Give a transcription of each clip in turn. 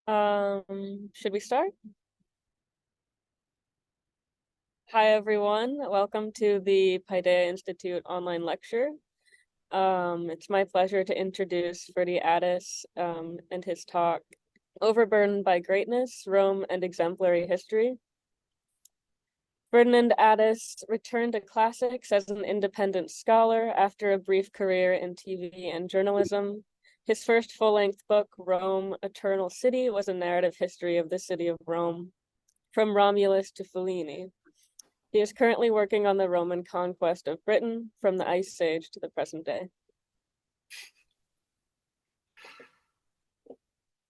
Should we start? Hi, everyone. Welcome to the Paideia Institute online lecture. It's my pleasure to introduce Ferdinand Addis and his talk, Overburdened by Greatness, Rome and Exemplary History. Ferdinand Addis returned to classics as an independent scholar after a brief career in TV and journalism. His first full-length book, Rome, Eternal City, was a narrative history of the city of Rome, from Romulus to Fellini. He is currently working on the Roman conquest of Britain from the Ice Age to the present day.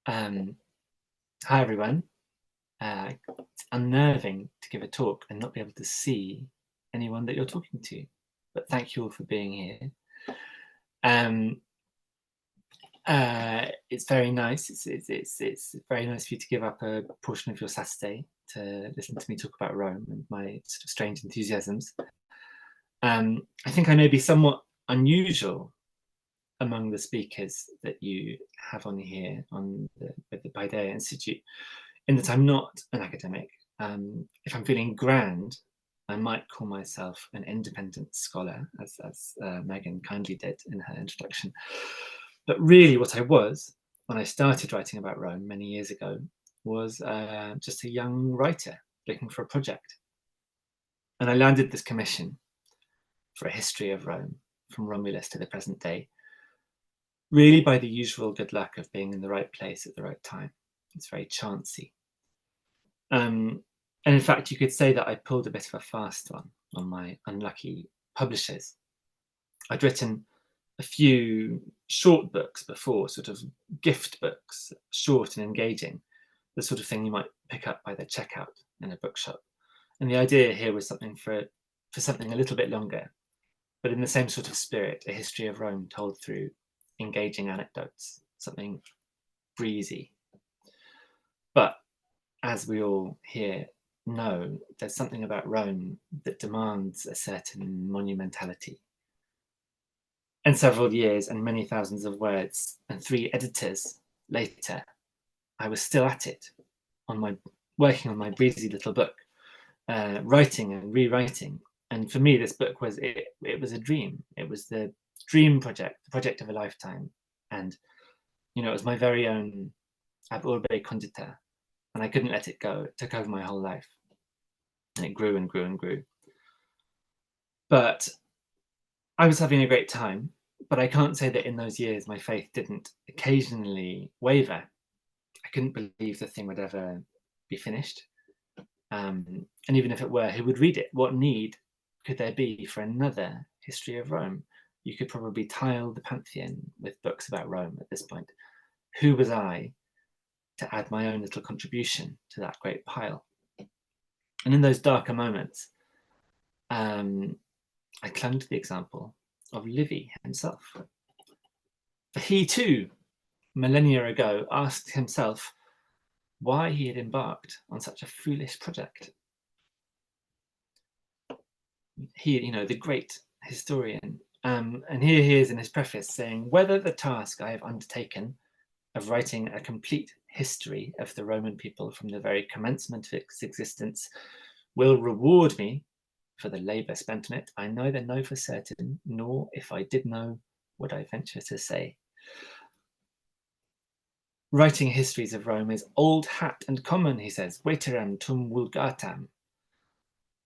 Hi, everyone. It's unnerving to give a talk and not be able to see anyone that you're talking to, but thank you all for being here. It's very nice. It's very nice for you to give up a portion of your Saturday to listen to me talk about Rome and my sort of strange enthusiasms. I think I may be somewhat unusual among the speakers that you have on here with the Paideia Institute, in that I'm not an academic. If I'm feeling grand, I might call myself an independent scholar, as Megan kindly did in her introduction. But really what I was, when I started writing about Rome many years ago, was just a young writer looking for a project. And I landed this commission for a history of Rome, from Romulus to the present day, really by the usual good luck of being in the right place at the right time. It's very chancy. And in fact, you could say that I pulled a bit of a fast one on my unlucky publishers. I'd written a few short books before, sort of gift books, short and engaging, the sort of thing you might pick up by the checkout in a bookshop. And the idea here was something for something a little bit longer, but in the same sort of spirit, a history of Rome told through engaging anecdotes, something breezy. But as we all here know, there's something about Rome that demands a certain monumentality. And several years and many thousands of words and 3 editors later, I was still at it, working on my breezy little book, writing and rewriting. And for me, this book was it was a dream. It was the dream project, the project of a lifetime. And, it was my very own ab urbe condita, and I couldn't let it go. It took over my whole life. And it grew and grew and grew. But I was having a great time, but I can't say that in those years my faith didn't occasionally waver. I couldn't believe the thing would ever be finished. And even if it were, who would read it? What need could there be for another history of Rome? You could probably tile the Pantheon with books about Rome at this point. Who was I to add my own little contribution to that great pile? And in those darker moments, I clung to the example of Livy himself. For he too, millennia ago, asked himself why he had embarked on such a foolish project. He, the great historian, and here he is in his preface saying, whether the task I have undertaken of writing a complete history of the Roman people from the very commencement of its existence will reward me for the labour spent on it, I neither know for certain, nor if I did know, would I venture to say. Writing histories of Rome is old hat and common, he says, veteram tum vulgatam.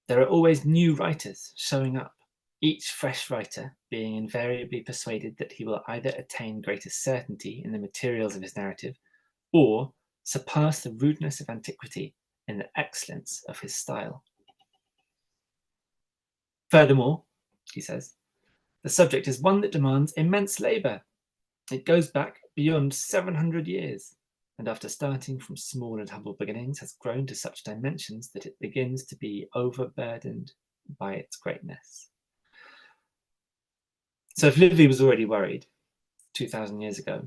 There are always new writers showing up, each fresh writer being invariably persuaded that he will either attain greater certainty in the materials of his narrative or surpass the rudeness of antiquity in the excellence of his style. Furthermore, he says, the subject is one that demands immense labour. It goes back beyond 700 years, and after starting from small and humble beginnings, has grown to such dimensions that it begins to be overburdened by its greatness. So if Livy was already worried 2,000 years ago,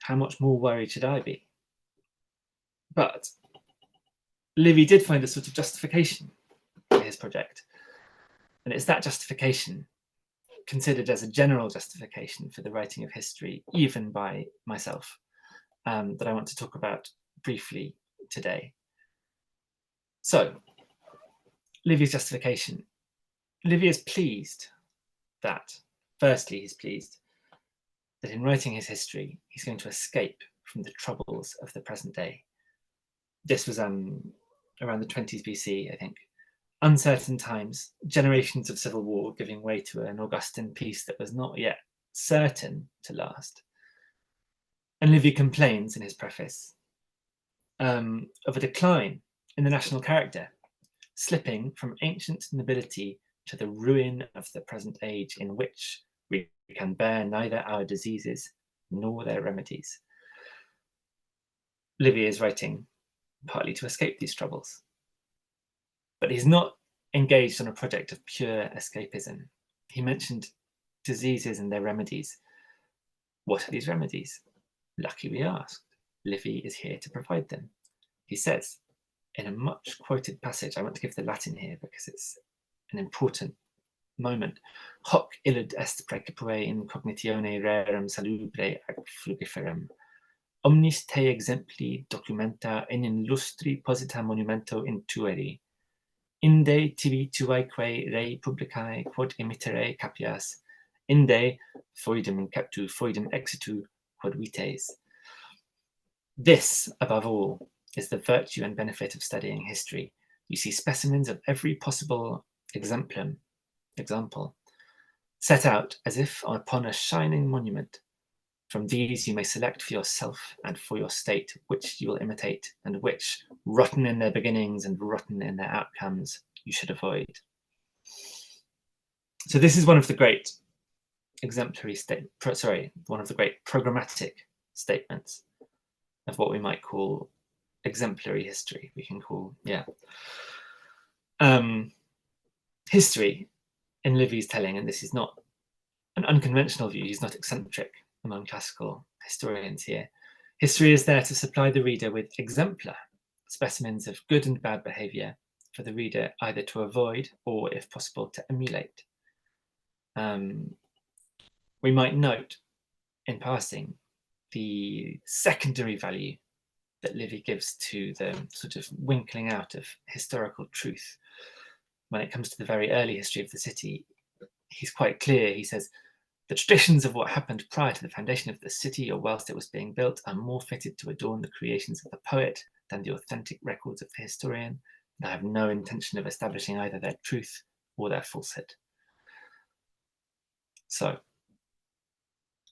how much more worried should I be? But Livy did find a sort of justification for his project. And it's that justification, considered as a general justification for the writing of history, even by myself, that I want to talk about briefly today. So, Livy's justification. Livy is pleased that, firstly, he's pleased that in writing his history, he's going to escape from the troubles of the present day. This was around the 20s BC, I think. Uncertain times, generations of civil war giving way to an Augustan peace that was not yet certain to last. And Livy complains in his preface of a decline in the national character, slipping from ancient nobility to the ruin of the present age, in which we can bear neither our diseases nor their remedies. Livy is writing partly to escape these troubles, but he's not engaged on a project of pure escapism. He mentioned diseases and their remedies. What are these remedies? Lucky we asked. Livy is here to provide them. He says, in a much quoted passage, I want to give the Latin here because it's an important moment. Hoc illud est praecipue in cognitione rerum salubre ac frugiferum. Omnis te exempli documenta in illustri posita monumento intueri. Inde tibi tuaeque rei publicae quod emittere capias. Inde foedum inceptu foedum exitu quod vites. This, above all, is the virtue and benefit of studying history. You see specimens of every possible exemplum, example, set out as if upon a shining monument. From these you may select for yourself and for your state which you will imitate, and which, rotten in their beginnings and rotten in their outcomes, you should avoid. So this is one of the great one of the great programmatic statements of what we might call exemplary history. We can call, history in Livy's telling, and this is not an unconventional view, he's not eccentric among classical historians here. History is there to supply the reader with exemplar, specimens of good and bad behaviour for the reader either to avoid or, if possible, to emulate. We might note, in passing, the secondary value that Livy gives to the sort of winkling out of historical truth. When it comes to the very early history of the city, he's quite clear. He says, the traditions of what happened prior to the foundation of the city or whilst it was being built are more fitted to adorn the creations of the poet than the authentic records of the historian, and I have no intention of establishing either their truth or their falsehood. So,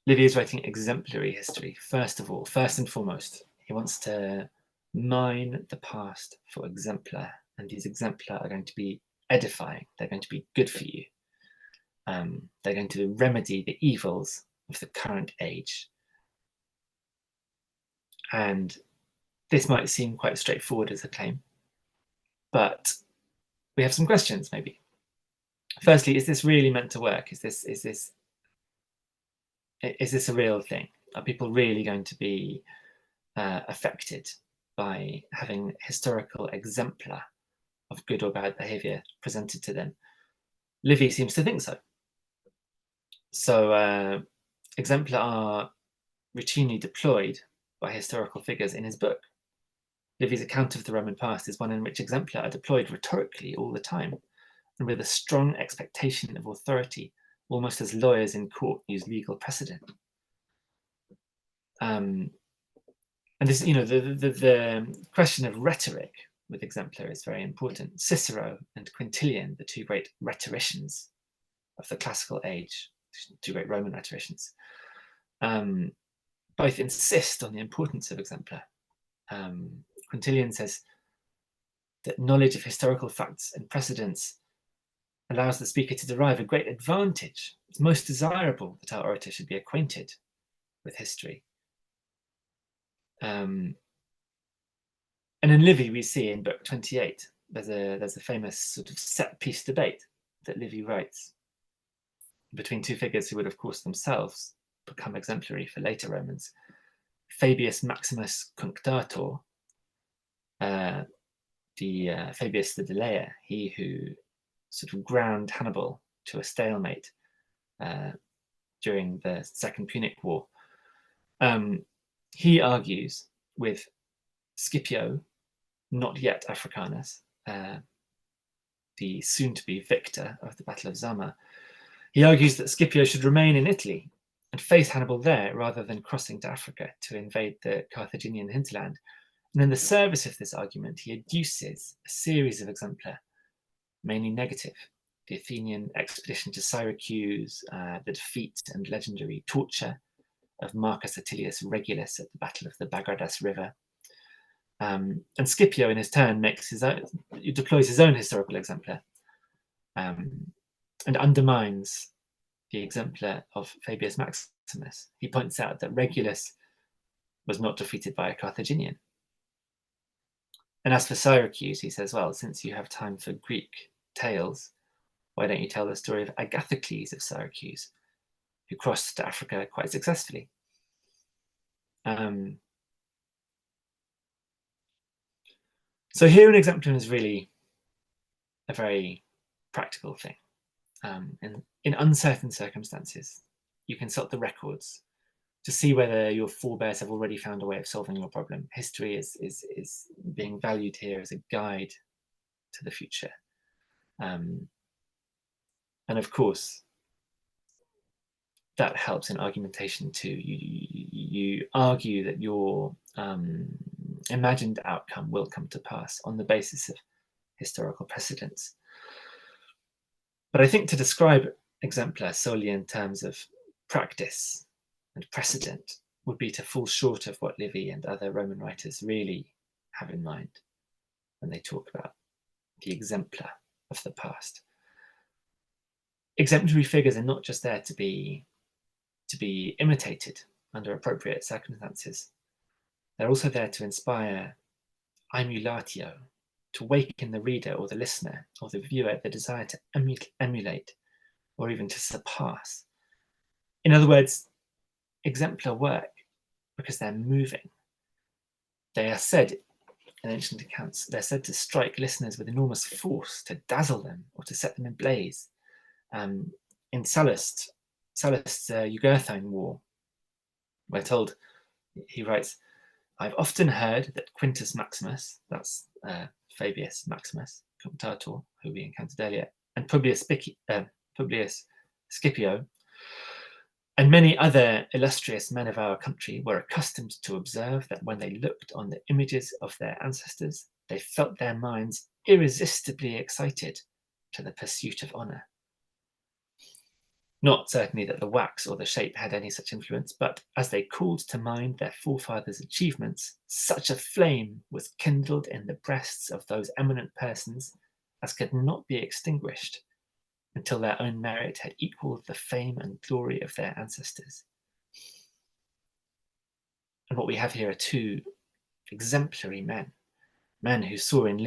Livy is writing exemplary history, first and foremost. He wants to mine the past for exemplar, and these exemplar are going to be edifying. They're going to be good for you. They're going to remedy the evils of the current age. And this might seem quite straightforward as a claim, but we have some questions maybe. Firstly, is this really meant to work? Is this a real thing? Are people really going to be affected by having historical exemplar of good or bad behaviour presented to them? Livy seems to think so. So exemplar are routinely deployed by historical figures in his book. Livy's account of the Roman past is one in which exemplar are deployed rhetorically all the time, and with a strong expectation of authority, almost as lawyers in court use legal precedent. And this, the question of rhetoric with exemplar is very important. Cicero and Quintilian, the two great rhetoricians of the classical age, two great Roman rhetoricians, both insist on the importance of exemplar. Quintilian says that knowledge of historical facts and precedents allows the speaker to derive a great advantage. It's most desirable that our orator should be acquainted with history. And in Livy, we see in book 28, there's a famous sort of set-piece debate that Livy writes between two figures who would, of course, themselves become exemplary for later Romans. Fabius Maximus Cunctator, Fabius the Delayer, he who sort of ground Hannibal to a stalemate during the Second Punic War. He argues with Scipio, not yet Africanus, the soon-to-be victor of the Battle of Zama, he argues that Scipio should remain in Italy and face Hannibal there rather than crossing to Africa to invade the Carthaginian hinterland. And in the service of this argument, he adduces a series of exempla, mainly negative. The Athenian expedition to Syracuse, the defeat and legendary torture of Marcus Atilius Regulus at the Battle of the Bagradas River. And Scipio, in his turn, deploys his own historical exemplar and undermines the exemplar of Fabius Maximus. He points out that Regulus was not defeated by a Carthaginian. And as for Syracuse, he says, well, since you have time for Greek tales, why don't you tell the story of Agathocles of Syracuse, who crossed to Africa quite successfully? So here an exemplum is really a very practical thing. In uncertain circumstances, you consult the records to see whether your forebears have already found a way of solving your problem. History is being valued here as a guide to the future. And of course, that helps in argumentation too. You argue that your imagined outcome will come to pass on the basis of historical precedents. But I think to describe exemplar solely in terms of practice and precedent would be to fall short of what Livy and other Roman writers really have in mind when they talk about the exemplar of the past. Exemplary figures are not just there to be imitated under appropriate circumstances. They're also there to inspire emulatio, to waken the reader or the listener or the viewer the desire to emulate or even to surpass. In other words, exemplar work because they're moving. They are said, in ancient accounts, they're said to strike listeners with enormous force, to dazzle them or to set them in blaze. In Sallust's Jugurthine War, we're told, he writes, I've often heard that Quintus Maximus, that's Fabius Maximus, Comptator, who we encountered earlier, and Publius Scipio, and many other illustrious men of our country were accustomed to observe that when they looked on the images of their ancestors, they felt their minds irresistibly excited to the pursuit of honour. Not certainly that the wax or the shape had any such influence, but as they called to mind their forefathers' achievements, such a flame was kindled in the breasts of those eminent persons as could not be extinguished until their own merit had equalled the fame and glory of their ancestors. And what we have here are two exemplary men who we saw in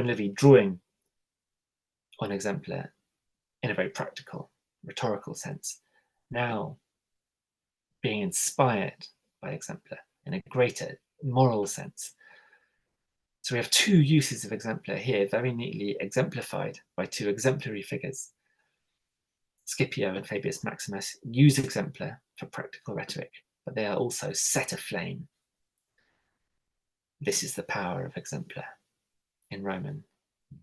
Livy drawing on exemplar in a very practical, rhetorical sense, now being inspired by exemplar in a greater moral sense. So we have two uses of exemplar here, very neatly exemplified by two exemplary figures. Scipio and Fabius Maximus use exemplar for practical rhetoric, but they are also set aflame. This is the power of exemplar in Roman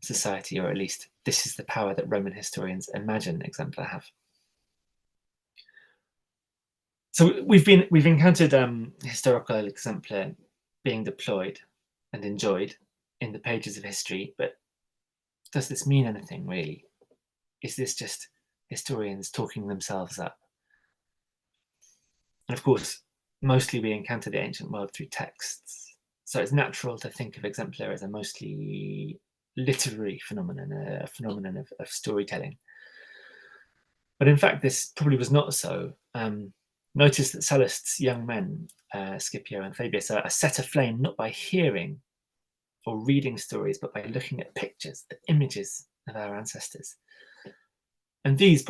society, or at least this is the power that Roman historians imagine exemplar have. So we've encountered historical exemplar being deployed and enjoyed in the pages of history, but does this mean anything really? Is this just historians talking themselves up? And of course, mostly we encounter the ancient world through texts, so it's natural to think of exemplar as a mostly literary phenomenon, a phenomenon of storytelling. But in fact, this probably was not so. Notice that Sallust's young men, Scipio and Fabius, are set aflame not by hearing or reading stories, but by looking at pictures, the images of our ancestors. And these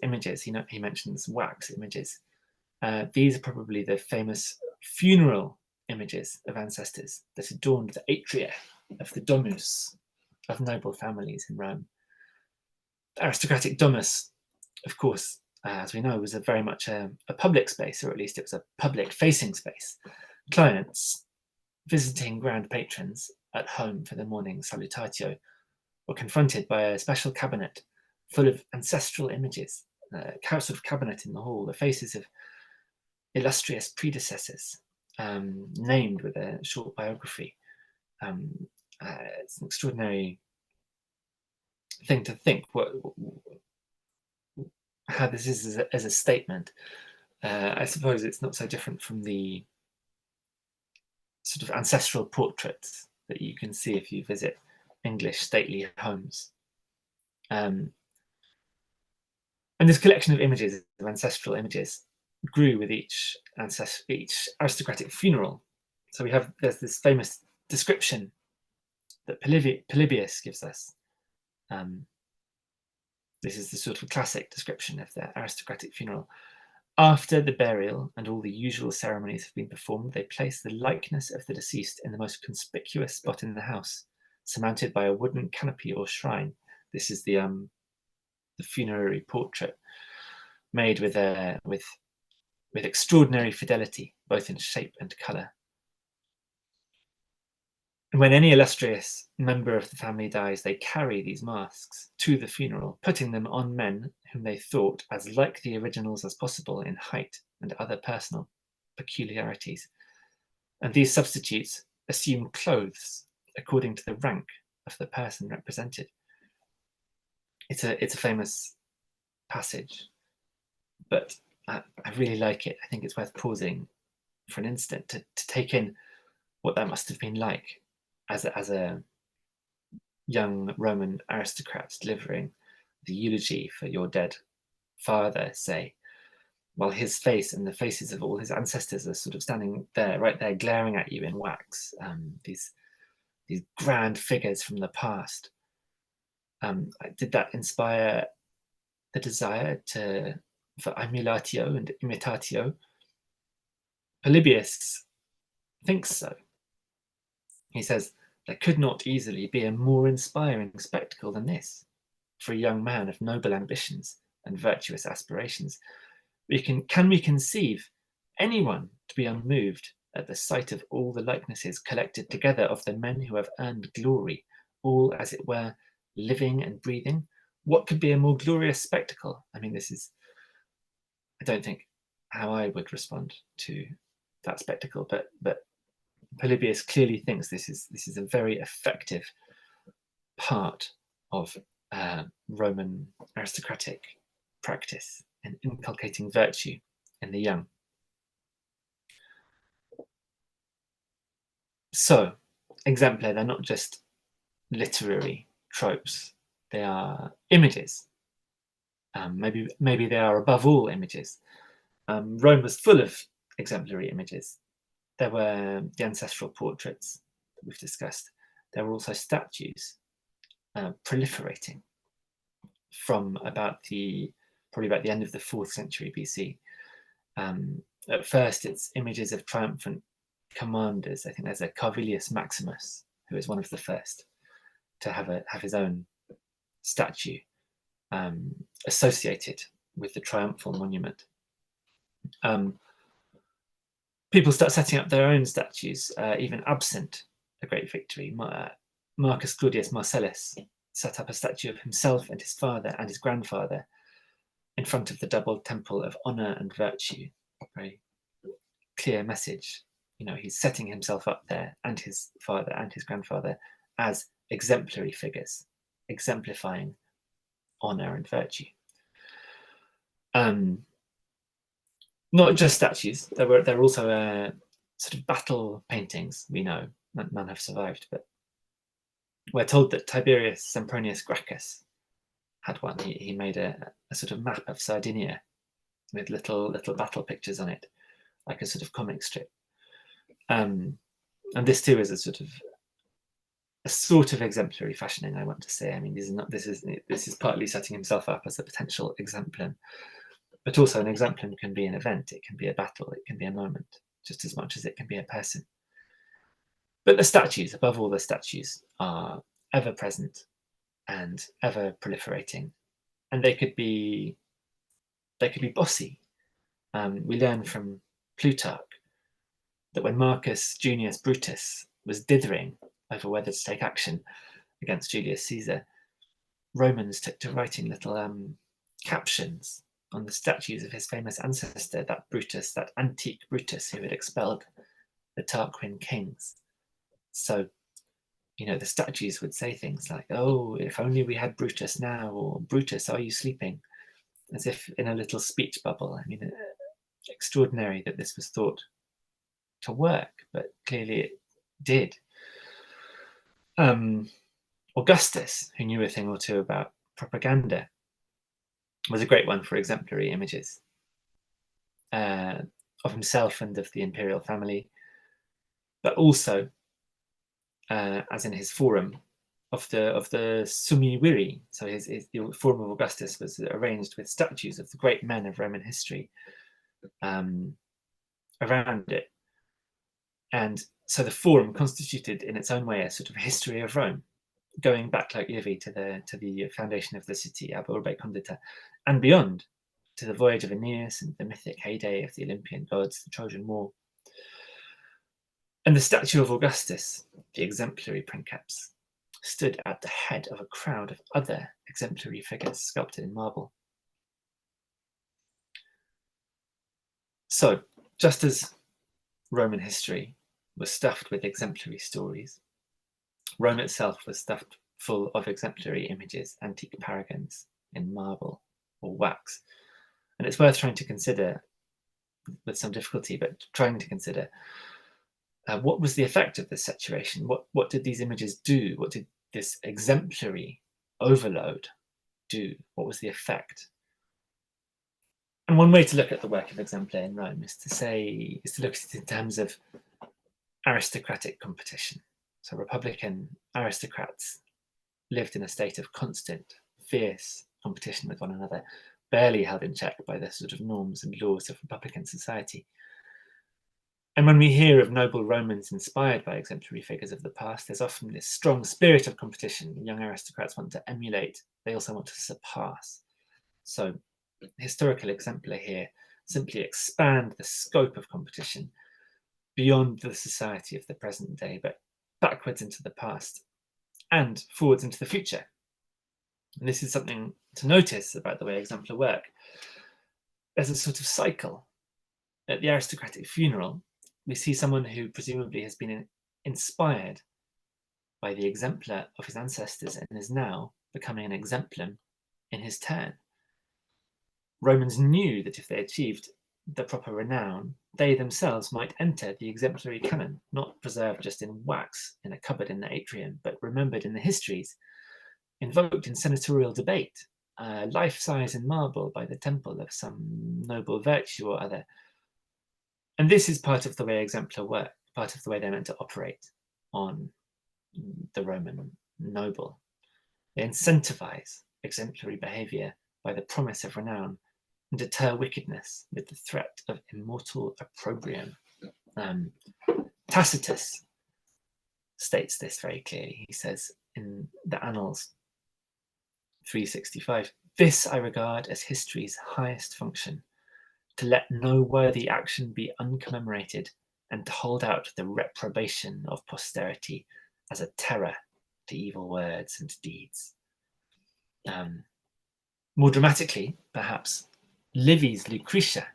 images, he mentions wax images, these are probably the famous funeral images of ancestors that adorned the atria of the domus of noble families in Rome. The aristocratic domus, of course, as we know, was very much a public space, or at least it was a public-facing space. Clients visiting grand patrons at home for the morning salutatio were confronted by a special cabinet full of ancestral images, a sort of cabinet in the hall, the faces of illustrious predecessors, named with a short biography. It's an extraordinary thing to think how this is as a statement. I suppose it's not so different from the sort of ancestral portraits that you can see if you visit English stately homes. And this collection of images, of ancestral images, grew with each aristocratic funeral. So there's this famous description that Polybius gives us. This is the sort of classic description of the aristocratic funeral. After the burial and all the usual ceremonies have been performed, they place the likeness of the deceased in the most conspicuous spot in the house, surmounted by a wooden canopy or shrine. This is the funerary portrait, made with extraordinary fidelity, both in shape and colour. And when any illustrious member of the family dies, they carry these masks to the funeral, putting them on men whom they thought as like the originals as possible in height and other personal peculiarities. And these substitutes assume clothes according to the rank of the person represented. It's a famous passage, but I really like it. I think it's worth pausing for an instant to take in what that must have been like as a young Roman aristocrat delivering the eulogy for your dead father, say, while his face and the faces of all his ancestors are sort of standing there, right there, glaring at you in wax. These grand figures from the past. Did that inspire the desire for emulatio and imitatio? Polybius thinks so. He says, there could not easily be a more inspiring spectacle than this for a young man of noble ambitions and virtuous aspirations. Can we conceive anyone to be unmoved at the sight of all the likenesses collected together of the men who have earned glory, all, as it were, living and breathing? What could be a more glorious spectacle? I mean, I don't think how I would respond to that spectacle, but Polybius clearly thinks this is a very effective part of Roman aristocratic practice in inculcating virtue in the young. So, exemplar, they're not just literary tropes, they are images. Maybe they are above all images. Rome was full of exemplary images. There were the ancestral portraits that we've discussed. There were also statues proliferating from probably about the end of the 4th century BC. At first, it's images of triumphant commanders. I think there's a Carvilius Maximus, who is one of the first to have his own statue associated with the triumphal monument. People start setting up their own statues, even absent a great victory. Marcus Claudius Marcellus set up a statue of himself and his father and his grandfather in front of the double temple of honor and virtue. Very clear message. You know, he's setting himself up there and his father and his grandfather as exemplary figures, exemplifying honor and virtue. Not just statues. There were also sort of battle paintings. We know none have survived, but we're told that Tiberius Sempronius Gracchus had one. He made a sort of map of Sardinia with little battle pictures on it, like a sort of comic strip. And this too is a sort of exemplary fashioning, I want to say. I mean, this is partly setting himself up as a potential exemplum, but also an exemplum can be an event, it can be a battle, it can be a moment, just as much as it can be a person. But the statues, above all, the statues are ever present and ever proliferating, and they could be bossy. We learn from Plutarch that when Marcus Junius Brutus was dithering over whether to take action against Julius Caesar, Romans took to writing little captions on the statues of his famous ancestor, that Brutus, that antique Brutus who had expelled the Tarquin kings. So, the statues would say things like, "Oh, if only we had Brutus now," or "Brutus, are you sleeping?" As if in a little speech bubble. I mean, extraordinary that this was thought to work, but clearly it did. Augustus, who knew a thing or two about propaganda, was a great one for exemplary images of himself and of the imperial family, but also, as in his forum, of the summi viri. So the forum of Augustus was arranged with statues of the great men of Roman history around it. And so the forum constituted in its own way a sort of history of Rome, going back like Livy to the foundation of the city, ab urbe condita, and beyond, to the voyage of Aeneas and the mythic heyday of the Olympian gods, the Trojan War. And the statue of Augustus, the exemplary princeps, stood at the head of a crowd of other exemplary figures sculpted in marble. So, just as Roman history was stuffed with exemplary stories, Rome itself was stuffed full of exemplary images, antique paragons in marble or wax. And it's worth trying to consider, with some difficulty, but trying to consider what was the effect of this saturation? What did these images do? What did this exemplary overload do? What was the effect? And one way to look at the work of Exemplar in Rome is to look at it in terms of aristocratic competition. So republican aristocrats lived in a state of constant, fierce competition with one another, barely held in check by the sort of norms and laws of republican society. And when we hear of noble Romans inspired by exemplary figures of the past, there's often this strong spirit of competition. Young aristocrats want to emulate, they also want to surpass. So historical exemplar here simply expand the scope of competition beyond the society of the present day, but backwards into the past and forwards into the future. And this is something to notice about the way exemplar work. There's a sort of cycle. At the aristocratic funeral, we see someone who presumably has been inspired by the exemplar of his ancestors and is now becoming an exemplum in his turn. Romans knew that if they achieved the proper renown, they themselves might enter the exemplary canon, not preserved just in wax in a cupboard in the atrium, but remembered in the histories, invoked in senatorial debate, life-size in marble by the temple of some noble virtue or other. And this is part of the way exemplar work, part of the way they're meant to operate on the Roman noble. They incentivize exemplary behaviour by the promise of renown and deter wickedness with the threat of immortal opprobrium. Tacitus states this very clearly. He says in the Annals 365, "This I regard as history's highest function, to let no worthy action be uncommemorated, and to hold out the reprobation of posterity as a terror to evil words and deeds." More dramatically, perhaps, Livy's Lucretia,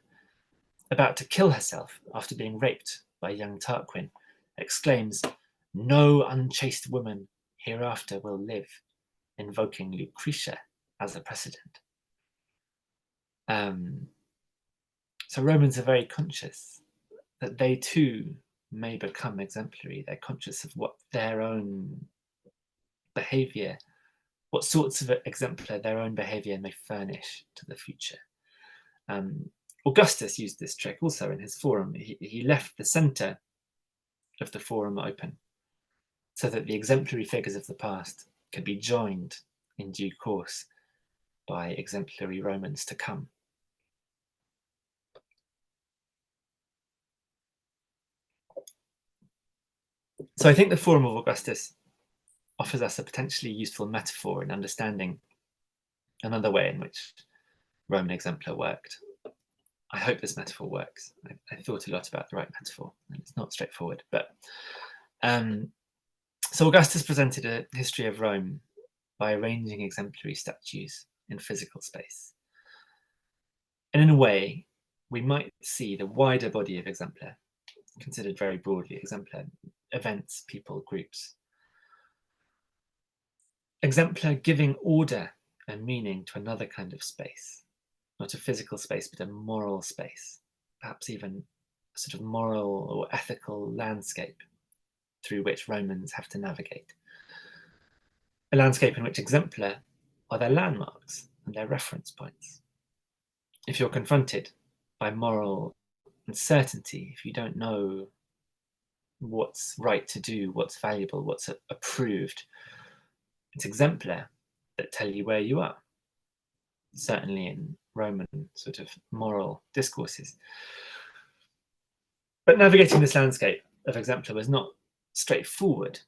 about to kill herself after being raped by young Tarquin, exclaims, "No unchaste woman hereafter will live," invoking Lucretia as a precedent. So Romans are very conscious that they too may become exemplary. They're conscious of what their own behaviour, what sorts of exemplar their own behaviour may furnish to the future. Augustus used this trick also in his forum. He left the centre of the forum open so that the exemplary figures of the past could be joined in due course by exemplary Romans to come. So I think the Forum of Augustus offers us a potentially useful metaphor in understanding another way in which Roman exemplar worked. I hope this metaphor works. I thought a lot about the right metaphor, and it's not straightforward. But so Augustus presented a history of Rome by arranging exemplary statues in physical space. And in a way, we might see the wider body of exemplar, considered very broadly exemplar, events, people, groups. Exemplar giving order and meaning to another kind of space, not a physical space, but a moral space, perhaps even a sort of moral or ethical landscape through which Romans have to navigate. A landscape in which exemplar are their landmarks and their reference points. If you're confronted by moral uncertainty, if you don't know what's right to do, what's valuable, what's approved, it's exemplar that tell you where you are, certainly in Roman sort of moral discourses. But navigating this landscape of exemplar was not straightforward.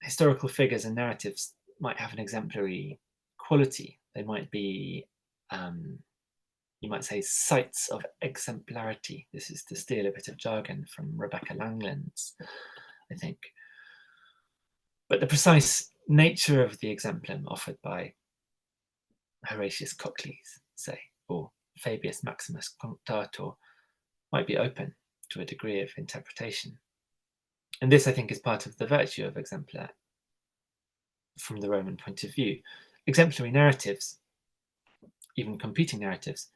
Historical figures and narratives might have an exemplary quality. They might be, you might say, sites of exemplarity. This is to steal a bit of jargon from Rebecca Langland's, I think. But the precise nature of the exemplum offered by Horatius Cocles, say, or Fabius Maximus Cunctator, might be open to a degree of interpretation. And this, I think, is part of the virtue of exemplar from the Roman point of view. Exemplary narratives, even competing narratives,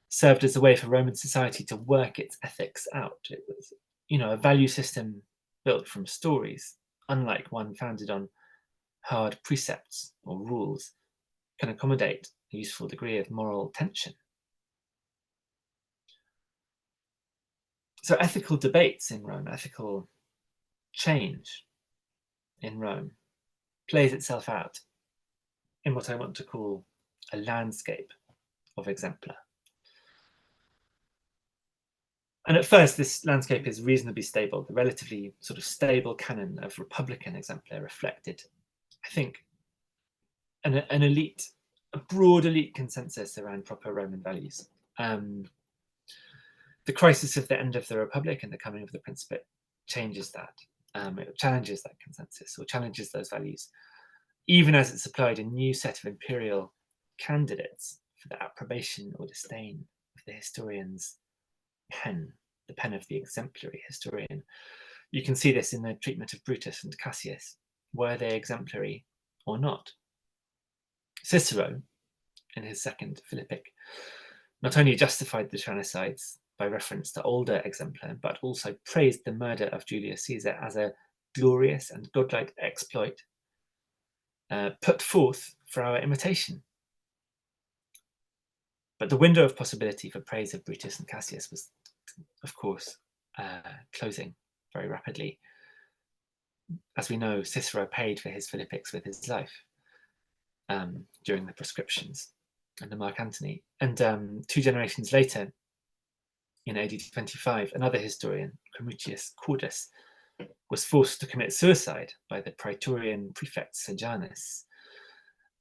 served as a way for Roman society to work its ethics out. It was, a value system built from stories, unlike one founded on hard precepts or rules, can accommodate a useful degree of moral tension. So ethical debates in Rome, ethical change in Rome, plays itself out in what I want to call a landscape of exemplar. And at first, this landscape is reasonably stable. The relatively sort of stable canon of Republican exemplar reflected, I think, an elite, a broad elite consensus around proper Roman values. The crisis of the end of the Republic and the coming of the Principate changes that. It challenges that consensus or challenges those values, even as it supplied a new set of imperial candidates for the approbation or disdain of the historian's pen, the pen of the exemplary historian. You can see this in the treatment of Brutus and Cassius. Were they exemplary or not? Cicero, in his second Philippic, not only justified the tyrannicides by reference to older exemplar, but also praised the murder of Julius Caesar as a glorious and godlike exploit put forth for our imitation. But the window of possibility for praise of Brutus and Cassius was, of course, closing very rapidly. As we know, Cicero paid for his Philippics with his life during the proscriptions under Mark Antony. And 2 generations later, in AD 25, another historian, Cremutius Cordus, was forced to commit suicide by the Praetorian prefect Sejanus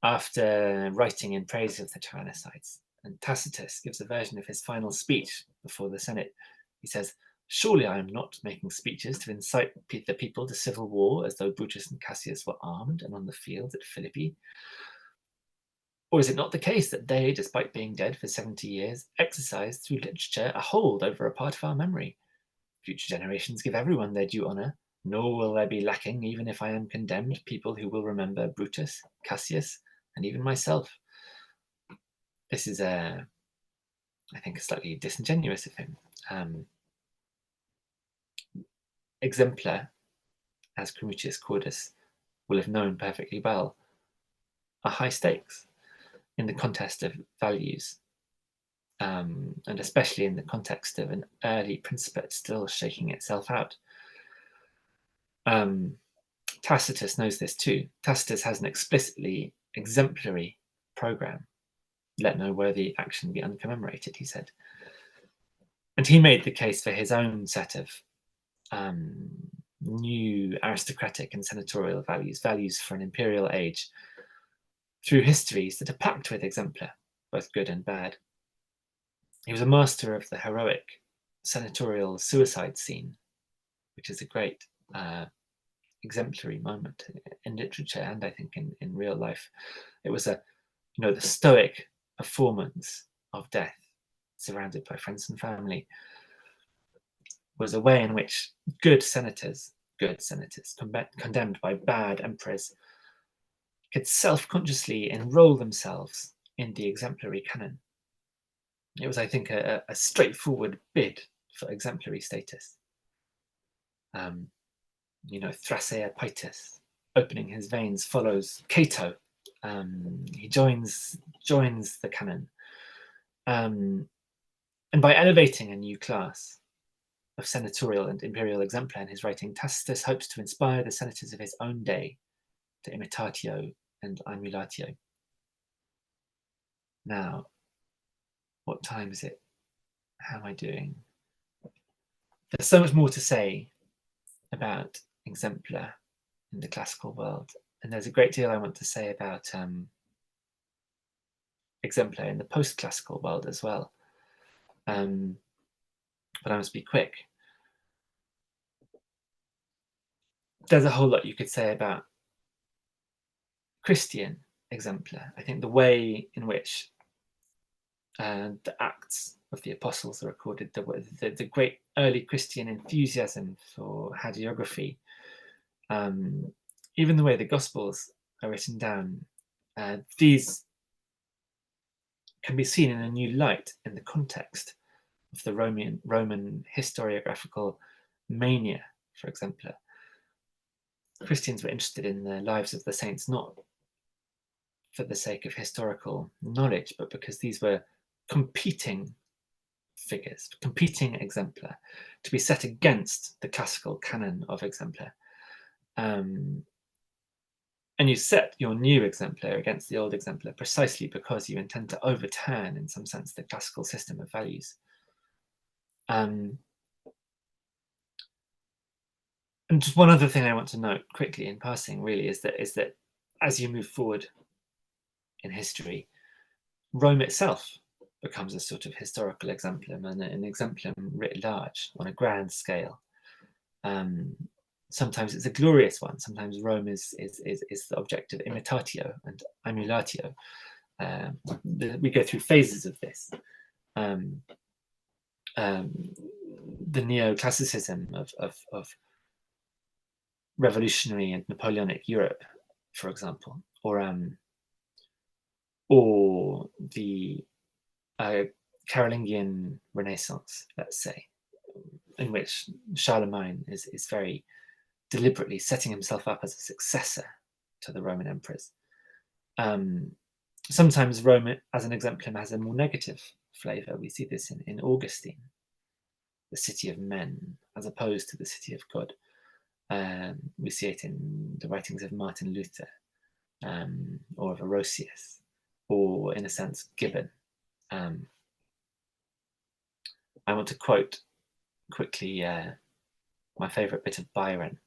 after writing in praise of the tyrannicides. And Tacitus gives a version of his final speech before the Senate. He says, "Surely I am not making speeches to incite the people to civil war as though Brutus and Cassius were armed and on the field at Philippi. Or is it not the case that they, despite being dead for 70 years, exercise through literature a hold over a part of our memory? Future generations give everyone their due honour, nor will there be lacking, even if I am condemned, people who will remember Brutus, Cassius, and even myself." This is, I think, slightly disingenuous of him. Exemplar, as Cremutius Cordus will have known perfectly well, are high stakes in the contest of values, and especially in the context of an early Principate still shaking itself out. Tacitus knows this too. Tacitus has an explicitly exemplary program. Let no worthy action be uncommemorated, he said. And he made the case for his own set of new aristocratic and senatorial values, values for an imperial age, through histories that are packed with exemplar, both good and bad. He was a master of the heroic senatorial suicide scene, which is a great exemplary moment in literature and I think in real life. It was the stoic performance of death, surrounded by friends and family, was a way in which good senators condemned by bad emperors could self-consciously enroll themselves in the exemplary canon. It was, I think, a straightforward bid for exemplary status. Thrasea Paideia, opening his veins, follows Cato. He joins the canon. And by elevating a new class of senatorial and imperial exemplar in his writing, Tacitus hopes to inspire the senators of his own day to imitatio and emulatio. Now, what time is it? How am I doing? There's so much more to say about exemplar in the classical world, and there's a great deal I want to say about exemplar in the post-classical world as well. But I must be quick. There's a whole lot you could say about Christian exemplar. I think the way in which the Acts of the Apostles are recorded, the great early Christian enthusiasm for hagiography, even the way the Gospels are written down, these can be seen in a new light in the context of the Roman historiographical mania for exemplar. Christians were interested in the lives of the saints not for the sake of historical knowledge, but because these were competing figures, competing exemplar, to be set against the classical canon of exemplar. And you set your new exemplar against the old exemplar precisely because you intend to overturn, in some sense, the classical system of values. And just one other thing I want to note quickly in passing, really, is that as you move forward in history, Rome itself becomes a sort of historical exemplum, and an exemplum writ large on a grand scale. Sometimes it's a glorious one. Sometimes Rome is the object of imitatio and emulatio. We go through phases of this. The neoclassicism of revolutionary and Napoleonic Europe, for example, or the Carolingian Renaissance, let's say, in which Charlemagne is very deliberately setting himself up as a successor to the Roman emperors. Sometimes Rome as an exemplum has a more negative flavour. We see this in Augustine, the city of men, as opposed to the city of God. We see it in the writings of Martin Luther, or of Orosius, or in a sense Gibbon. I want to quote quickly my favourite bit of Byron,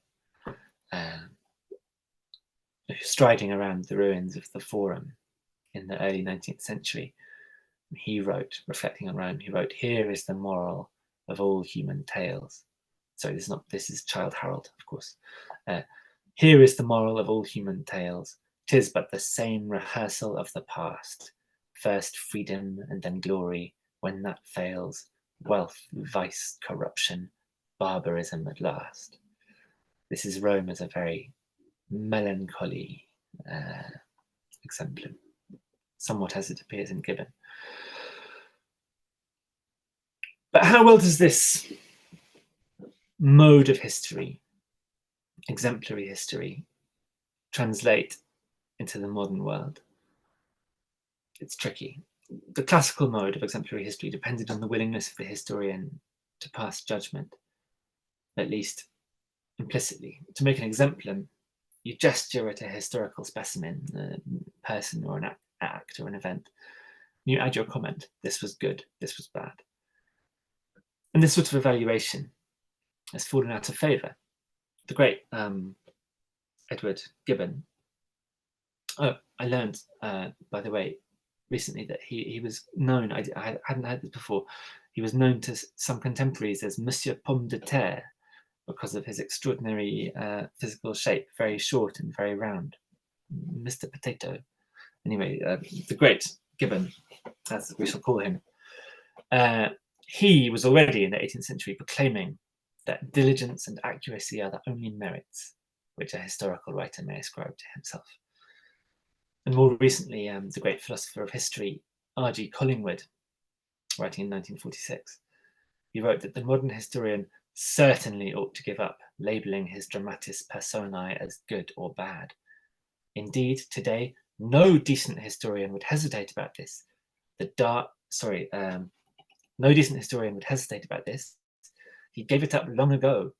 striding around the ruins of the Forum in the early 19th century. He wrote, reflecting on Rome, he wrote, "Here is the moral of all human tales." Sorry, this is Childe Harold, of course. "Here is the moral of all human tales. 'Tis but the same rehearsal of the past. First freedom and then glory. When that fails, wealth, vice, corruption, barbarism at last." This is Rome as a very melancholy exemplum, somewhat as it appears in Gibbon. But how well does this mode of history, exemplary history, translate into the modern world? It's tricky. The classical mode of exemplary history depended on the willingness of the historian to pass judgment, at least implicitly. To make an exemplum, you gesture at a historical specimen, a person or an act or an event. You add your comment. This was good, this was bad. And this sort of evaluation has fallen out of favour. The great Edward Gibbon. Oh, I learned, by the way, recently that he was known, I hadn't heard this before, he was known to some contemporaries as Monsieur Pomme de Terre because of his extraordinary physical shape, very short and very round. Mr. Potato. Anyway, the great Gibbon, as we shall call him. He was already in the 18th century proclaiming that diligence and accuracy are the only merits which a historical writer may ascribe to himself. And more recently, the great philosopher of history, R.G. Collingwood, writing in 1946, he wrote that the modern historian certainly ought to give up labelling his dramatis personae as good or bad. Indeed, today, no decent historian would hesitate about this. No decent historian would hesitate about this. He gave it up long ago,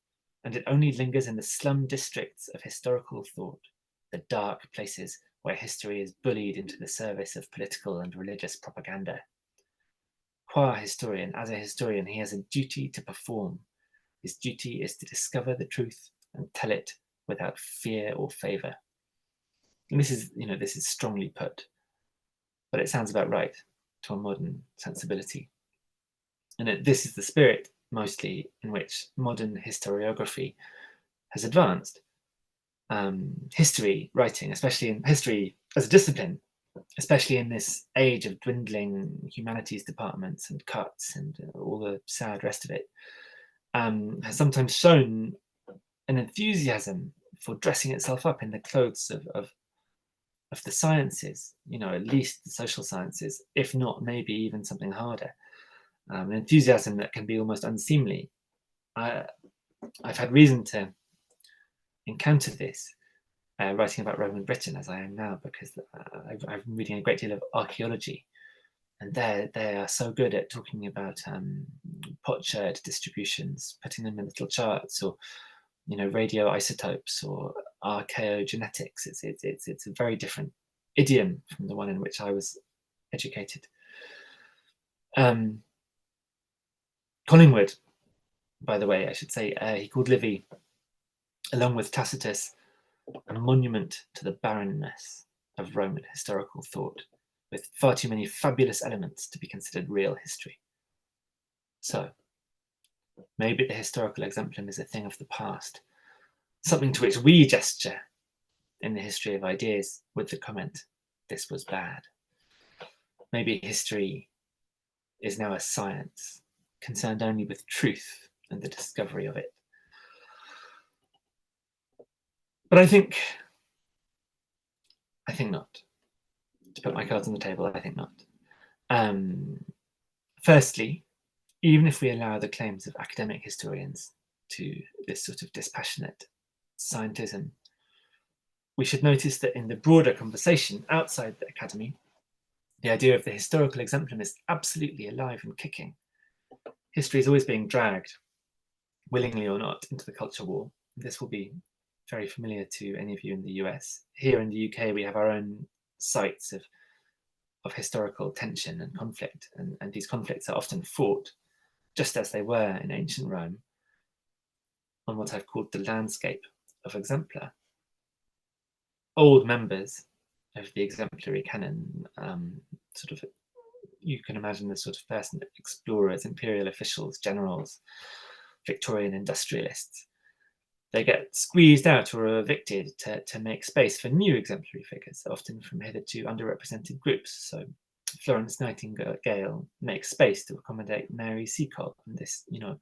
and it only lingers in the slum districts of historical thought, the dark places where history is bullied into the service of political and religious propaganda. Qua historian, as a historian, he has a duty to perform. His duty is to discover the truth and tell it without fear or favour. And this is strongly put, but it sounds about right to a modern sensibility. And this is the spirit, mostly, in which modern historiography has advanced. History writing, especially in history as a discipline, especially in this age of dwindling humanities departments and cuts and all the sad rest of it, has sometimes shown an enthusiasm for dressing itself up in the clothes of the sciences, at least the social sciences, if not maybe even something harder. An enthusiasm that can be almost unseemly. I've had reason to encounter this writing about Roman Britain as I am now, because I've been reading a great deal of archaeology, and they are so good at talking about potsherd distributions, putting them in little charts, or radioisotopes or archaeogenetics. It's a very different idiom from the one in which I was educated. Collingwood, by the way, I should say, he called Livy, along with Tacitus, a monument to the barrenness of Roman historical thought, with far too many fabulous elements to be considered real history. So, maybe the historical exemplum is a thing of the past, something to which we gesture in the history of ideas with the comment, this was bad. Maybe history is now a science, concerned only with truth and the discovery of it. But I think not. To put my cards on the table, I think not. Firstly, even if we allow the claims of academic historians to this sort of dispassionate scientism, we should notice that in the broader conversation outside the academy, the idea of the historical exemplum is absolutely alive and kicking. History is always being dragged, willingly or not, into the culture war. This will be very familiar to any of you in the US. Here in the UK, we have our own sites of historical tension and conflict, and these conflicts are often fought, just as they were in ancient Rome, on what I've called the landscape of Exemplar. Old members of the exemplary canon, you can imagine the sort of person, explorers, imperial officials, generals, Victorian industrialists. They get squeezed out or evicted to make space for new exemplary figures, often from hitherto underrepresented groups. So Florence Nightingale makes space to accommodate Mary Seacole and this, And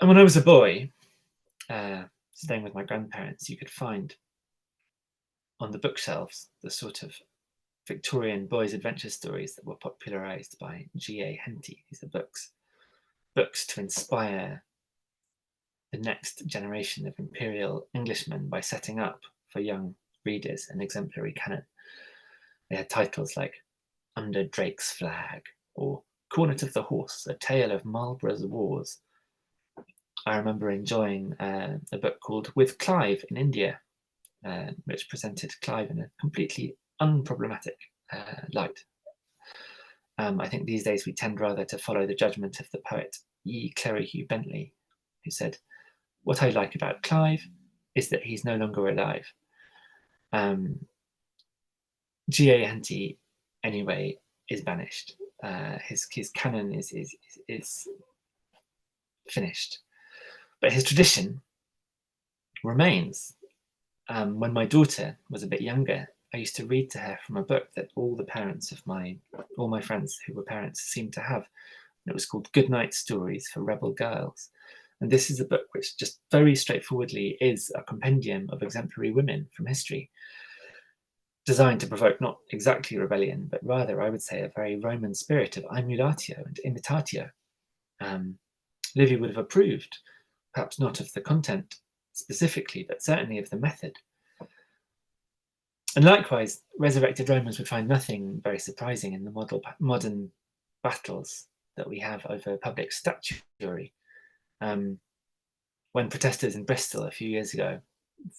when I was a boy, staying with my grandparents, you could find on the bookshelves the sort of Victorian boys' adventure stories that were popularized by G.A. Henty. These are books to inspire the next generation of imperial Englishmen by setting up for young readers an exemplary canon. They had titles like Under Drake's Flag or Cornet of the Horse, A Tale of Marlborough's Wars. I remember enjoying a book called With Clive in India, which presented Clive in a completely unproblematic light. I think these days we tend rather to follow the judgment of the poet E. Cleryhugh Bentley, who said, "What I like about Clive is that he's no longer alive." G.A. Henty, anyway, is banished. His canon is finished, but his tradition remains. When my daughter was a bit younger, I used to read to her from a book that all the parents of all my friends who were parents seemed to have. And it was called Goodnight Stories for Rebel Girls. And this is a book which just very straightforwardly is a compendium of exemplary women from history, designed to provoke not exactly rebellion, but rather, I would say, a very Roman spirit of emulatio and imitatio. Livy would have approved, perhaps not of the content specifically, but certainly of the method. And likewise, resurrected Romans would find nothing very surprising in the modern battles that we have over public statuary. When protesters in Bristol a few years ago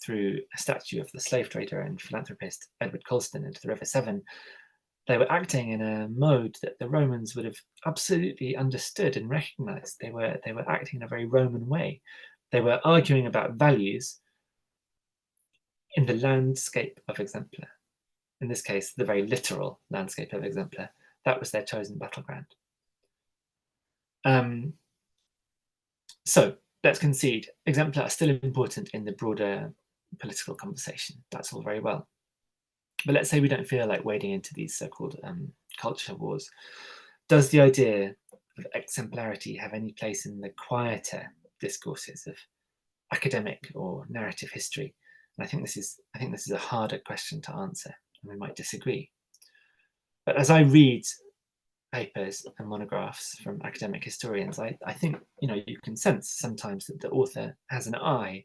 threw a statue of the slave trader and philanthropist Edward Colston into the River Severn, they were acting in a mode that the Romans would have absolutely understood and recognized. They were acting in a very Roman way. They were arguing about values in the landscape of Exemplar. In this case, the very literal landscape of Exemplar. That was their chosen battleground. So let's concede Exemplar are still important in the broader political conversation. That's all very well. But let's say we don't feel like wading into these so-called culture wars. Does the idea of exemplarity have any place in the quieter discourses of academic or narrative history? And I think this is a harder question to answer, and we might disagree. But as I read papers and monographs from academic historians, I think you can sense sometimes that the author has an eye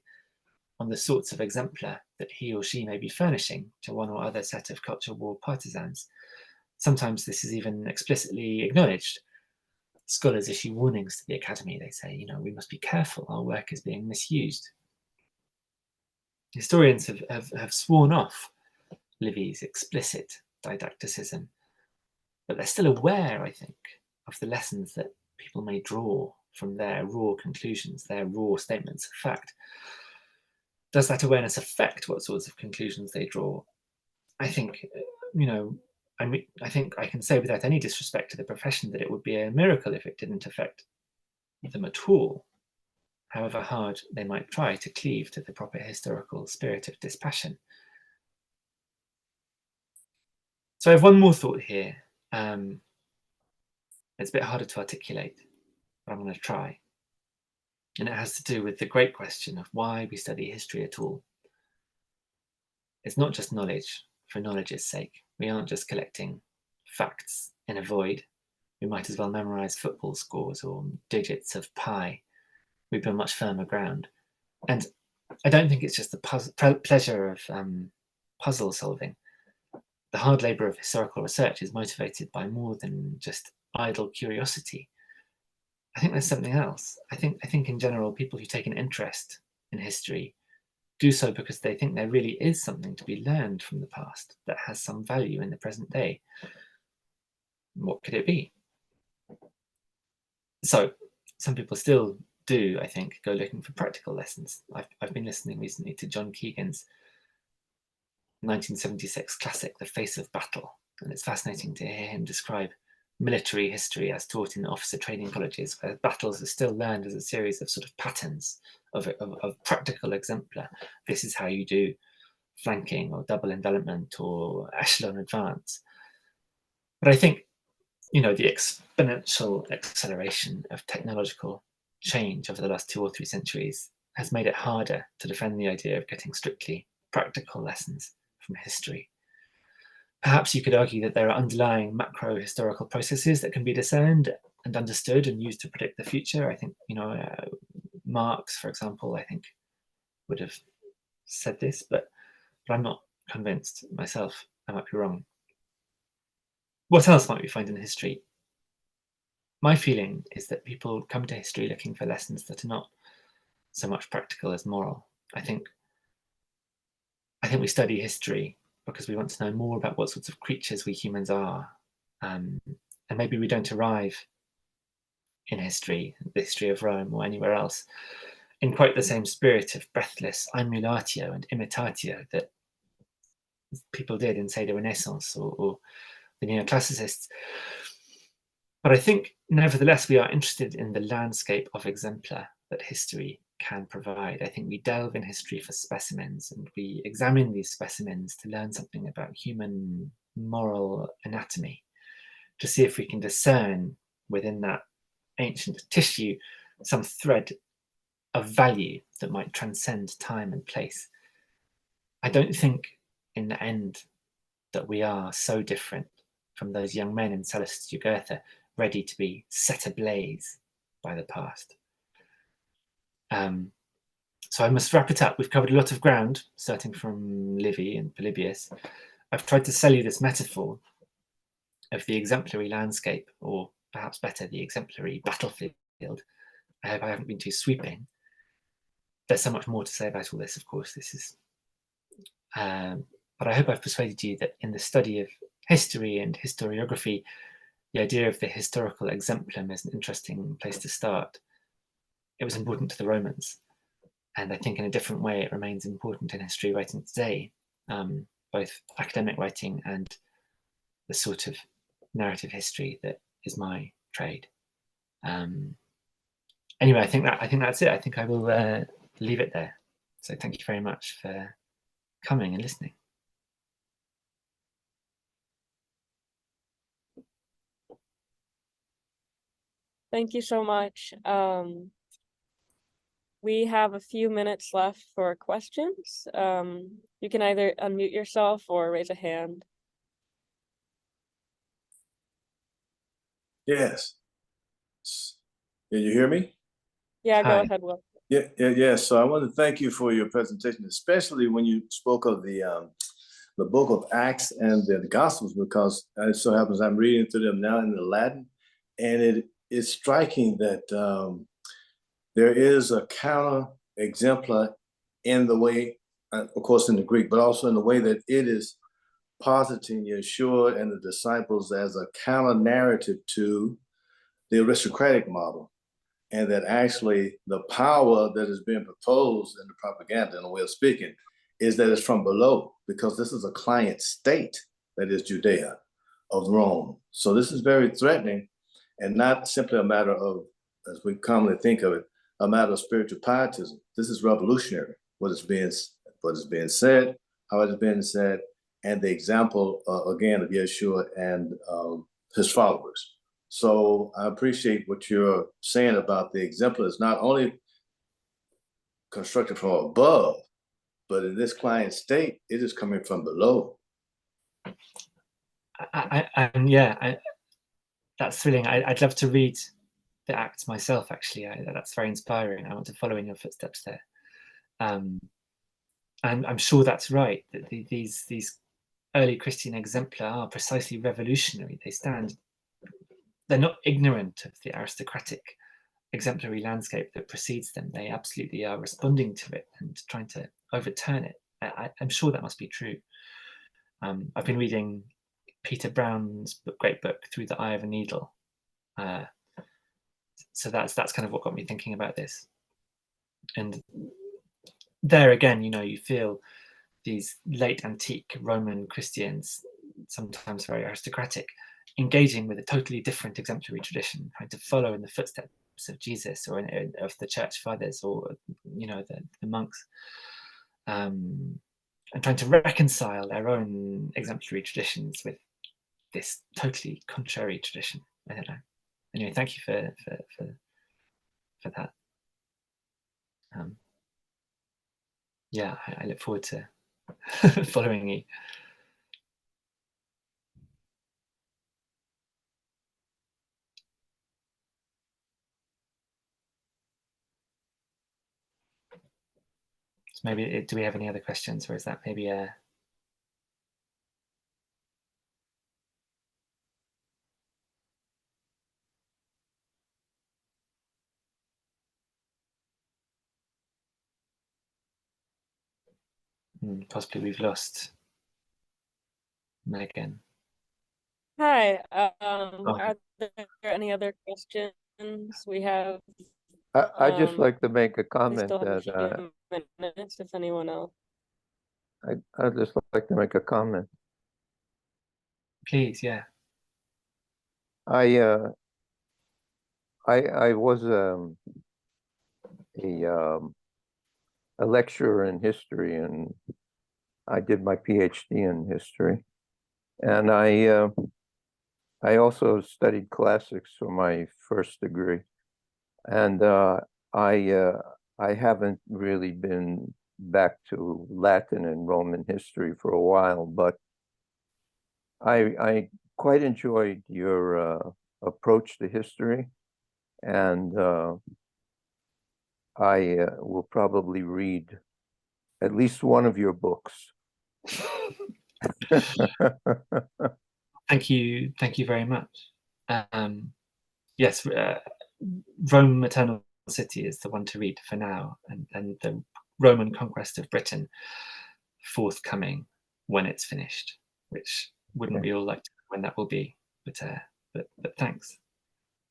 on the sorts of exemplar that he or she may be furnishing to one or other set of culture war partisans. Sometimes this is even explicitly acknowledged. Scholars issue warnings to the academy. They say, we must be careful, our work is being misused. Historians have sworn off Livy's explicit didacticism, but they're still aware, I think, of the lessons that people may draw from their raw conclusions, their raw statements of fact. Does that awareness affect what sorts of conclusions they draw? I think, I think I can say without any disrespect to the profession that it would be a miracle if it didn't affect them at all, however hard they might try to cleave to the proper historical spirit of dispassion. So I have one more thought here. It's a bit harder to articulate, but I'm going to try. And it has to do with the great question of why we study history at all. It's not just knowledge for knowledge's sake. We aren't just collecting facts in a void. We might as well memorize football scores or digits of pi. We've been much firmer ground. And I don't think it's just the pleasure of puzzle solving. The hard labor of historical research is motivated by more than just idle curiosity. I think there's something else. I think in general, people who take an interest in history do so because they think there really is something to be learned from the past that has some value in the present day. What could it be? So some people still do, I think, go looking for practical lessons. I've been listening recently to John Keegan's 1976 classic, The Face of Battle, and it's fascinating to hear him describe military history as taught in officer training colleges, where battles are still learned as a series of sort of patterns of practical exemplar. This is how you do flanking or double envelopment or echelon advance. But I think, the exponential acceleration of technological change over the last 2 or 3 centuries has made it harder to defend the idea of getting strictly practical lessons from history. Perhaps you could argue that there are underlying macro historical processes that can be discerned and understood and used to predict the future. I think, Marx, for example, I think would have said this, but I'm not convinced myself. I might be wrong. What else might we find in history? My feeling is that people come to history looking for lessons that are not so much practical as moral. I think we study history because we want to know more about what sorts of creatures we humans are. And maybe we don't arrive in history, the history of Rome or anywhere else, in quite the same spirit of breathless emulatio and imitatio that people did in, say, the Renaissance or the neoclassicists. But I think, nevertheless, we are interested in the landscape of exemplar that history can provide. I think we delve in history for specimens, and we examine these specimens to learn something about human moral anatomy, to see if we can discern within that ancient tissue some thread of value that might transcend time and place. I don't think in the end that we are so different from those young men in Sallust's Jugurtha, ready to be set ablaze by the past. So I must wrap it up. We've covered a lot of ground, starting from Livy and Polybius. I've tried to sell you this metaphor of the exemplary landscape, or perhaps better, the exemplary battlefield. I hope I haven't been too sweeping. There's so much more to say about all this, of course. This is, but I hope I've persuaded you that in the study of history and historiography, the idea of the historical exemplum is an interesting place to start. It was important to the Romans, and I think in a different way it remains important in history writing today, both academic writing and the sort of narrative history that is my trade. Anyway, I think that's it. I think I will leave it there. So thank you very much for coming and listening. Thank you so much. We have a few minutes left for questions. You can either unmute yourself or raise a hand. Yes. Can you hear me? Yeah, go Hi. ahead, Will. Yeah. So I want to thank you for your presentation, especially when you spoke of the book of Acts and the Gospels, because it so happens I'm reading through them now in the Latin, and it is striking that there is a counter exemplar in the way, of course, in the Greek, but also in the way that it is positing Yeshua and the disciples as a counter narrative to the aristocratic model. And that actually the power that is being proposed in the propaganda, in a way of speaking, is that it's from below, because this is a client state that is Judea of Rome. So this is very threatening, and not simply a matter of, as we commonly think of it, a matter of spiritual pietism. This is revolutionary, what is being said, how it is being said, and the example, again, of Yeshua and his followers. So I appreciate what you're saying about the exemplar is not only constructed from above, but in this client state, it is coming from below. That's thrilling. I'd love to read the Acts myself, actually. That's very inspiring. I want to follow in your footsteps there. And I'm sure that's right, that these early Christian exemplar are precisely revolutionary. They're not ignorant of the aristocratic exemplary landscape that precedes them. They absolutely are responding to it and trying to overturn it. I'm sure that must be true. I've been reading Peter Brown's great book, Through the Eye of a Needle. So that's kind of what got me thinking about this. And there again, you feel these late antique Roman Christians, sometimes very aristocratic, engaging with a totally different exemplary tradition, trying to follow in the footsteps of Jesus or of the church fathers or the monks, and trying to reconcile their own exemplary traditions with this totally contrary tradition. I don't know. Anyway, thank you for that. I look forward to following you. So maybe, do we have any other questions, or is that maybe a... Possibly we've lost Megan. Hi, are there any other questions? We have... I'd just like to make a we comment still have a that few minutes if anyone else. I'd just like to make a comment. Please, yeah. I was a lecturer in history, and I did my PhD in history, and I also studied classics for my first degree, and I haven't really been back to Latin and Roman history for a while, but I quite enjoyed your approach to history, and I will probably read at least one of your books. Thank you very much. Yes, Rome Eternal City is the one to read for now, and the Roman Conquest of Britain forthcoming when it's finished, which wouldn't be all like when that will be, but thanks.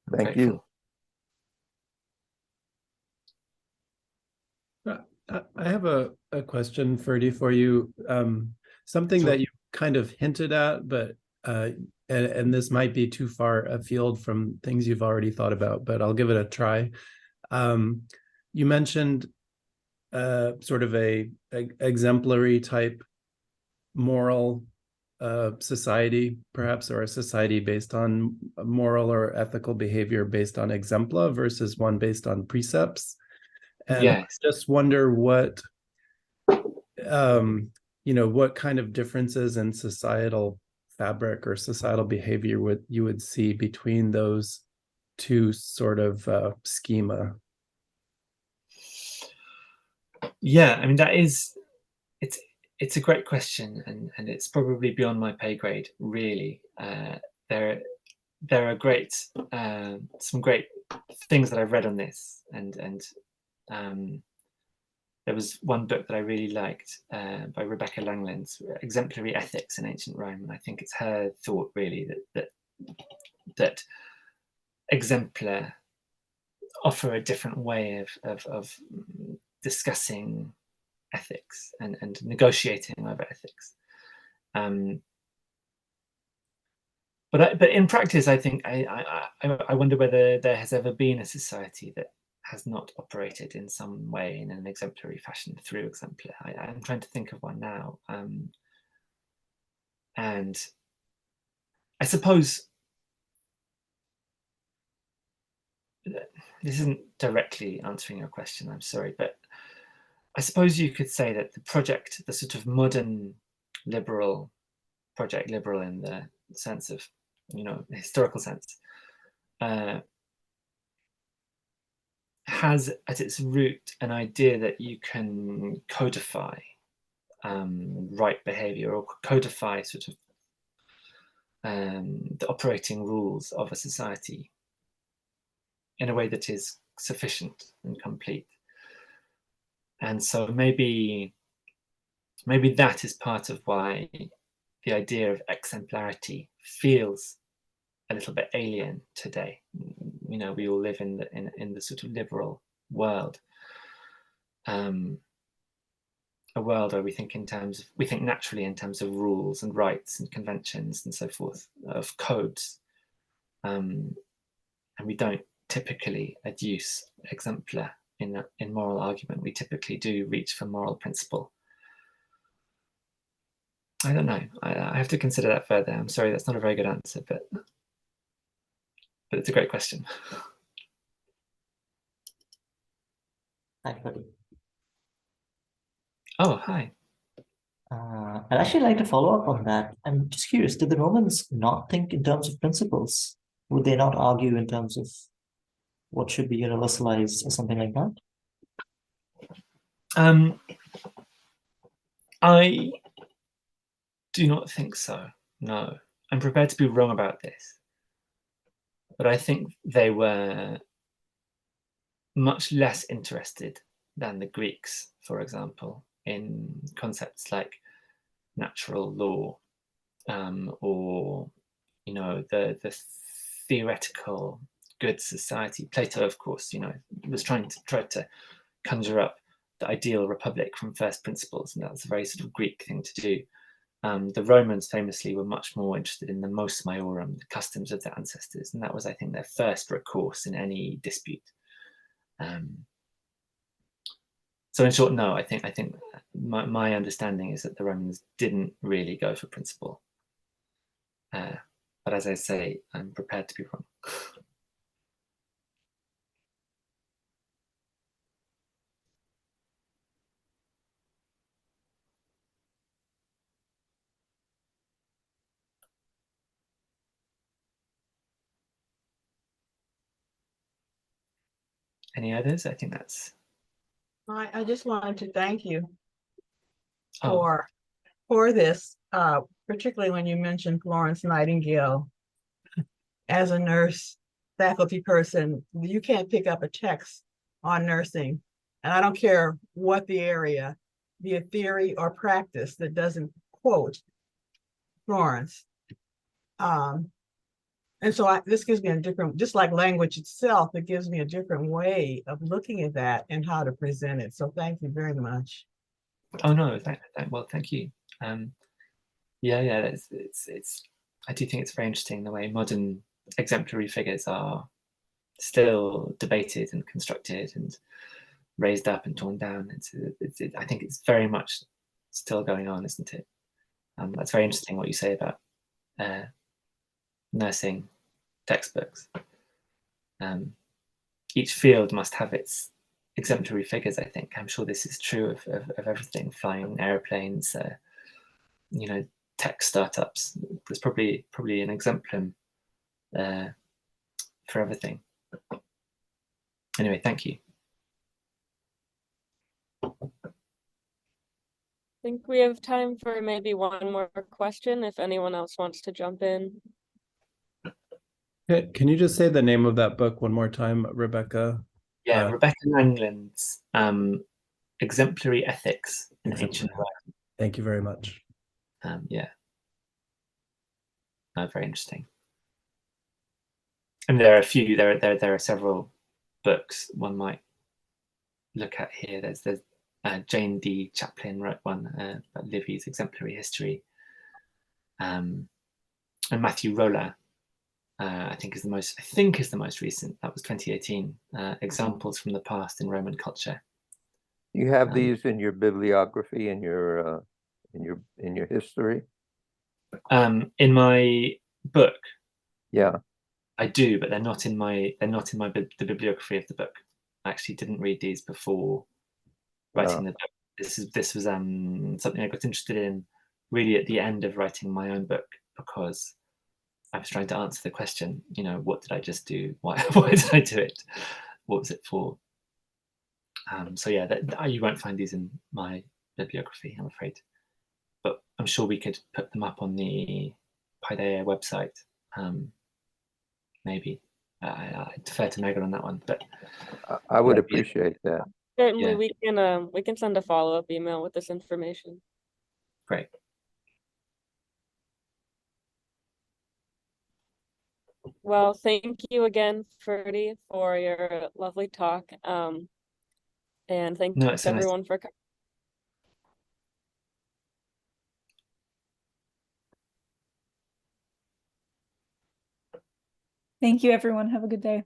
I'm Thank grateful. you. I have a question, Ferdy, for you. Something Sure. that you kind of hinted at, but and this might be too far afield from things you've already thought about, but I'll give it a try. You mentioned sort of a exemplary type moral society, perhaps, or a society based on moral or ethical behavior based on exempla versus one based on precepts. And Yes. I just wonder what what kind of differences in societal fabric or societal behavior you would see between those two sort of schema. Yeah, I mean, it's a great question, and it's probably beyond my pay grade, really. There are great some great things that I've read on this, and there was one book that I really liked by Rebecca Langland's Exemplary Ethics in Ancient Rome, and I think it's her thought really that exemplar offer a different way of discussing ethics and negotiating over ethics. But in practice, I think I wonder whether there has ever been a society that has not operated in some way in an exemplary fashion through Exemplar. I'm trying to think of one now. And I suppose this isn't directly answering your question, I'm sorry, but I suppose you could say that the sort of modern liberal project, liberal in the sense of, the historical sense, has at its root an idea that you can codify right behavior, or codify sort of the operating rules of a society in a way that is sufficient and complete. And so maybe that is part of why the idea of exemplarity feels a little bit alien today. We all live in the sort of liberal world, a world where we think naturally in terms of rules and rights and conventions and so forth, of codes, and we don't typically adduce exemplar in moral argument. We typically do reach for moral principle. I don't know. I have to consider that further. I'm sorry, that's not a very good answer, but it's a great question. Hi, Freddie. Oh, hi. I'd actually like to follow up on that. I'm just curious, did the Romans not think in terms of principles? Would they not argue in terms of what should be universalized or something like that? I do not think so, no. I'm prepared to be wrong about this. But I think they were much less interested than the Greeks, for example, in concepts like natural law, or the theoretical good society. Plato, of course, was trying to conjure up the ideal republic from first principles, and that's a very sort of Greek thing to do. The Romans famously were much more interested in the mos maiorum, the customs of their ancestors, and that was, I think, their first recourse in any dispute. So in short, no, I think my understanding is that the Romans didn't really go for principle. But as I say, I'm prepared to be wrong. Any others? I think that's. I just wanted to thank you Oh, for this, particularly when you mentioned Florence Nightingale. As a nurse, faculty person, you can't pick up a text on nursing, and I don't care what the area, be it theory or practice, that doesn't quote Florence. And so this gives me a different, just like language itself, it gives me a different way of looking at that and how to present it. So thank you very much. oh no, well, thank you. Yeah, it's. I do think it's very interesting the way modern exemplary figures are still debated and constructed and raised up and torn down. I think it's very much still going on, isn't it? That's very interesting what you say about nursing textbooks. Each field must have its exemplary figures, I think. I'm sure this is true of everything, flying airplanes, tech startups. There's probably an exemplum for everything. Anyway, thank you. I think we have time for maybe one more question if anyone else wants to jump in. Can you just say the name of that book one more time, Rebecca? Yeah, Rebecca Langland's Exemplary Ethics in Ancient Rome. Thank you very much. Yeah. Very interesting. And there are a few, there are several books one might look at here. There's Jane D. Chaplin wrote one about Livy's Exemplary History. And Matthew Rolla, I think is the most recent. That was 2018. Examples from the past in Roman culture. You have these in your bibliography, in your history? In my book, Yeah. I do, but they're not in the bibliography of the book. I actually didn't read these before writing the book. This was something I got interested in really at the end of writing my own book, because I was trying to answer the question, what did I just do? Why did I do it? What was it for? So yeah, you won't find these in my bibliography, I'm afraid. But I'm sure we could put them up on the Paideia website. Maybe. I defer to Megan on that one, but I would appreciate that. Certainly, yeah. We can send a follow-up email with this information. Great. Well, thank you again, Ferdy, for your lovely talk. And thanks everyone for coming. Thank you, everyone. Have a good day.